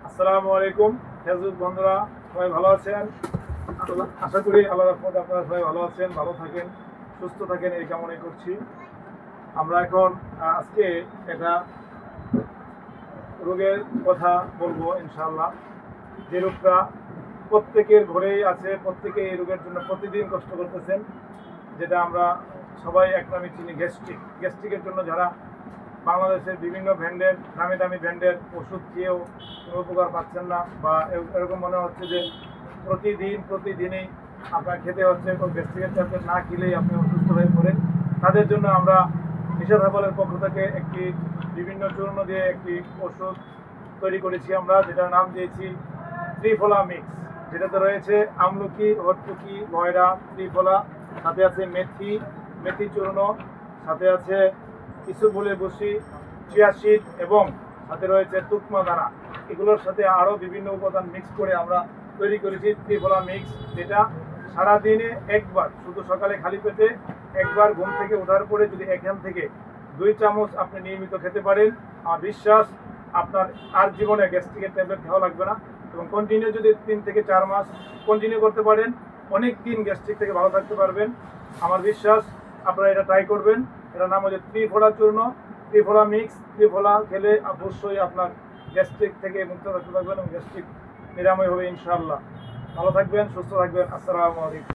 আসসালামু আলাইকুম ফেসবুক বন্ধুরা, সবাই ভালো আছেন? আশা করি আল্লাহর রহমতে আপনারা সবাই ভালো আছেন, ভালো থাকেন, সুস্থ থাকেন এই কামনাই করছি। আমরা এখন আজকে একটা রোগের কথা বলবো ইনশাআল্লাহ। যে রোগটা প্রত্যেকের ঘরেই আছে, প্রত্যেকে এই রোগের জন্য প্রতিদিন কষ্ট করতেছেন, যেটা আমরা সবাই এক নামে চিনি, গ্যাস্ট্রিকের জন্য যারা বাংলাদেশের বিভিন্ন ব্র্যান্ডের দামি দামি ব্র্যান্ডের ওষুধ খেয়েও কোনো উপকার পাচ্ছেন না, বা এরকম মনে হচ্ছে যে প্রতিদিনই আপনার খেতে হচ্ছে, গ্যাস্ট্রিকের ট্যাবলেট না খেলেই আপনি অসুস্থ হয়ে পড়েন। তাদের জন্য আমরা নিষেধাবলের পক্ষ থেকে একটি বিভিন্ন চূর্ণ দিয়ে একটি ওষুধ তৈরি করেছি আমরা, যেটার নাম দিয়েছি ত্রিফলা মিক্স। যেটাতে রয়েছে আমলকি, হরতুকি, গয়রা, ত্রিফলা, সাথে আছে মেথি চূর্ণ, সাথে আছে কিছু বলে বসি, চিয়া সিড, এবং সাথে রয়েছে তুকমা দানা। এগুলোর সাথে আরও বিভিন্ন উপাদান মিক্স করে আমরা তৈরি করেছি ত্রিফলা মিক্স, যেটা সারাদিনে একবার, শুধু সকালে খালি পেটে একবার ঘুম থেকে ওঠার পরে যদি এখান থেকে 2 চামচ আপনি নিয়মিত খেতে পারেন, আমার বিশ্বাস আপনার আর জীবনে গ্যাস্ট্রিকের ট্যাবলেট খাওয়া লাগবে না। এবং কন্টিনিউ যদি 3 থেকে 4 মাস কন্টিনিউ করতে পারেন, অনেক দিন গ্যাস্ট্রিক থেকে ভালো থাকতে পারবেন। আমার বিশ্বাস আপনারা এটা ট্রাই করবেন। এটার নাম হচ্ছে ত্রিফলা চূর্ণ, ত্রিফলা মিক্স। ত্রিফলা খেলে অবশ্যই আপনার গ্যাস্ট্রিক থেকে মুক্ত থাকতে পারবেন এবং গ্যাস্ট্রিক নিরাময় হবে ইনশাআল্লাহ। ভালো থাকবেন, সুস্থ থাকবেন। আসসালামু আলাইকুম।